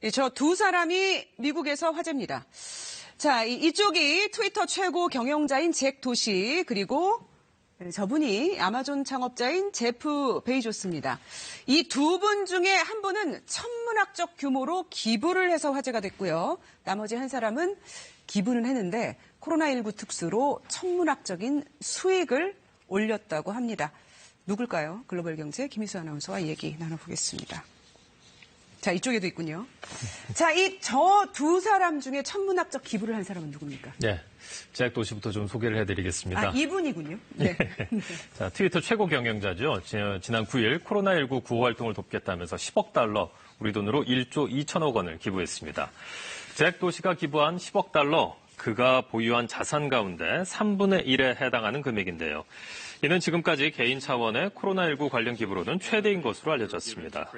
저 두 사람이 미국에서 화제입니다. 자, 이쪽이 트위터 최고 경영자인 잭 도시, 그리고 저분이 아마존 창업자인 제프 베이조스입니다. 이 두 분 중에 한 분은 천문학적 규모로 기부를 해서 화제가 됐고요. 나머지 한 사람은 기부는 했는데 코로나19 특수로 천문학적인 수익을 올렸다고 합니다. 누굴까요? 글로벌 경제 김희수 아나운서와 얘기 나눠보겠습니다. 자, 이쪽에도 있군요. 자, 저 두 사람 중에 천문학적 기부를 한 사람은 누굽니까? 네. 잭 도시부터 좀 소개를 해드리겠습니다. 아, 이분이군요. 네. 자, 트위터 최고 경영자죠. 지난 9일 코로나19 구호 활동을 돕겠다면서 10억 달러, 우리 돈으로 1조 2천억 원을 기부했습니다. 잭 도시가 기부한 10억 달러, 그가 보유한 자산 가운데 3분의 1에 해당하는 금액인데요. 이는 지금까지 개인 차원의 코로나19 관련 기부로는 최대인 것으로 알려졌습니다.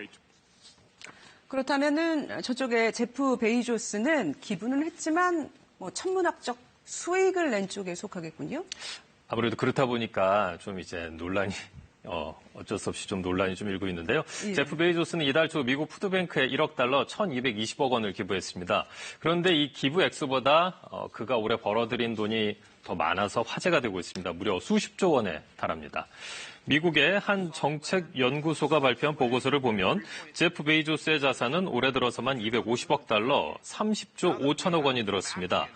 그렇다면은 저쪽에 제프 베이조스는 기부는 했지만 천문학적 수익을 낸 쪽에 속하겠군요. 아무래도 그렇다 보니까 좀 이제 논란이 어쩔 수 없이 좀 논란이 좀 일고 있는데요. 예. 제프 베이조스는 이달 초 미국 푸드뱅크에 1억 달러 1,220억 원을 기부했습니다. 그런데 이 기부 액수보다 그가 올해 벌어들인 돈이 더 많아서 화제가 되고 있습니다. 무려 수십조 원에 달합니다. 미국의 한 정책연구소가 발표한 보고서를 보면 제프 베이조스의 자산은 올해 들어서만 250억 달러, 30조 5천억 원이 늘었습니다.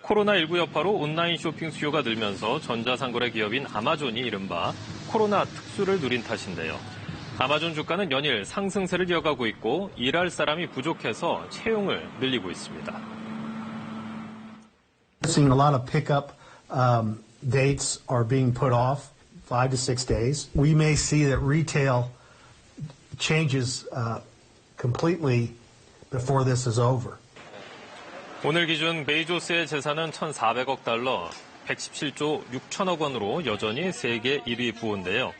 코로나19 여파로 온라인 쇼핑 수요가 늘면서 전자상거래 기업인 아마존이 이른바 코로나 특수를 누린 탓인데요. 아마존 주가는 연일 상승세를 이어가고 있고 일할 사람이 부족해서 채용을 늘리고 있습니다. Seeing a lot of pickup dates are being put off 5 to 6 days. We may see that retail changes completely before this is over. 오늘 기준 베이조스의 재산은 1,400억 달러, 117조 6천억 원으로 여전히 세계 1위 부호인데요.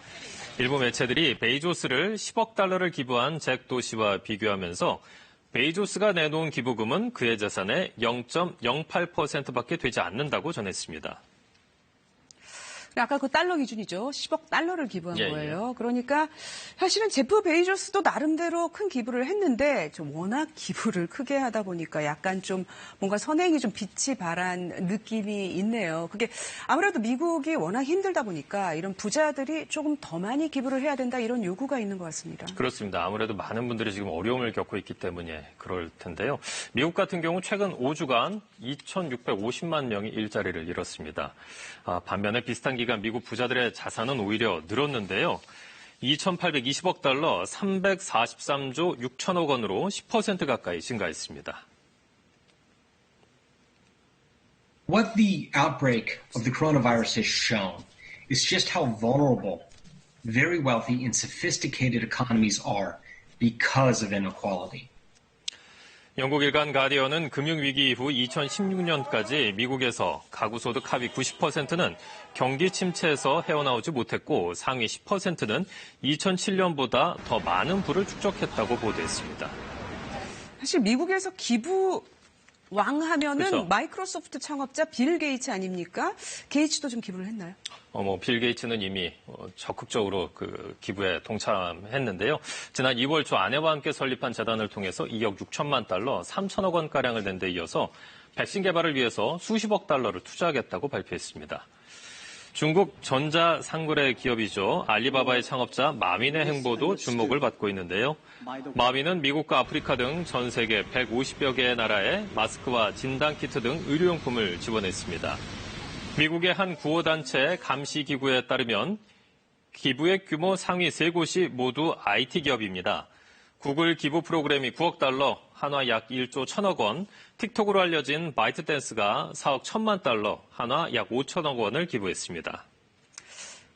일부 매체들이 베이조스를 10억 달러를 기부한 잭 도시와 비교하면서 베이조스가 내놓은 기부금은 그의 재산의 0.08%밖에 되지 않는다고 전했습니다. 아까 그 달러 기준이죠. 10억 달러를 기부한 예, 거예요. 그러니까 사실은 제프 베이조스도 나름대로 큰 기부를 했는데 좀 워낙 기부를 크게 하다 보니까 약간 좀 뭔가 선행이 좀 빛이 발한 느낌이 있네요. 그게 아무래도 미국이 워낙 힘들다 보니까 이런 부자들이 조금 더 많이 기부를 해야 된다 이런 요구가 있는 것 같습니다. 그렇습니다. 아무래도 많은 분들이 지금 어려움을 겪고 있기 때문에 그럴 텐데요. 미국 같은 경우 최근 5주간 2,650만 명이 일자리를 잃었습니다. 반면에 비슷한 기간 미국 부자들의 자산은 오히려 늘었는데요. 2,820억 달러, 343조 6천억 원으로 10% 가까이 증가했습니다. What the outbreak of the coronavirus has shown is just how vulnerable very wealthy and sophisticated economies are because of inequality. 영국 일간 가디언은 금융위기 이후 2016년까지 미국에서 가구소득 하위 90%는 경기 침체에서 헤어나오지 못했고 상위 10%는 2007년보다 더 많은 부를 축적했다고 보도했습니다. 사실 미국에서 기부 왕하면은 그렇죠. 마이크로소프트 창업자 빌 게이츠 아닙니까? 게이츠도 좀 기부를 했나요? 빌 게이츠는 이미 적극적으로 그 기부에 동참했는데요. 지난 2월 초 아내와 함께 설립한 재단을 통해서 2억 6천만 달러, 3천억 원가량을 낸 데 이어서 백신 개발을 위해서 수십억 달러를 투자하겠다고 발표했습니다. 중국 전자상거래 기업이죠. 알리바바의 창업자 마윈의 행보도 주목을 받고 있는데요. 마윈은 미국과 아프리카 등 전 세계 150여 개의 나라에 마스크와 진단키트 등 의료용품을 지원했습니다. 미국의 한 구호단체 감시기구에 따르면 기부액 규모 상위 3곳이 모두 IT 기업입니다. 구글 기부 프로그램이 9억 달러, 한화 약 1조 1천억 원, 틱톡으로 알려진 바이트댄스가 4억 1천만 달러, 한화 약 5천억 원을 기부했습니다.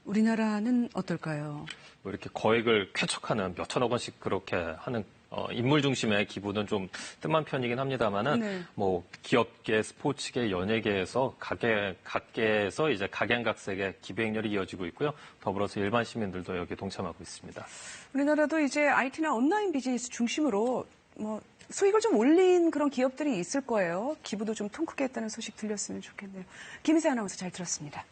우리나라는 어떨까요? 이렇게 거액을 쾌척하는 몇 천억 원씩 그렇게 하는 인물 중심의 기부는 좀 뜸한 편이긴 합니다만은 네. 기업계, 스포츠계, 연예계에서 각계에서 이제 각양각색의 기부 행렬이 이어지고 있고요. 더불어서 일반 시민들도 여기에 동참하고 있습니다. 우리나라도 이제 IT나 온라인 비즈니스 중심으로 수익을 좀 올린 그런 기업들이 있을 거예요. 기부도 좀 통 크게 했다는 소식 들렸으면 좋겠네요. 김희세 아나운서 잘 들었습니다.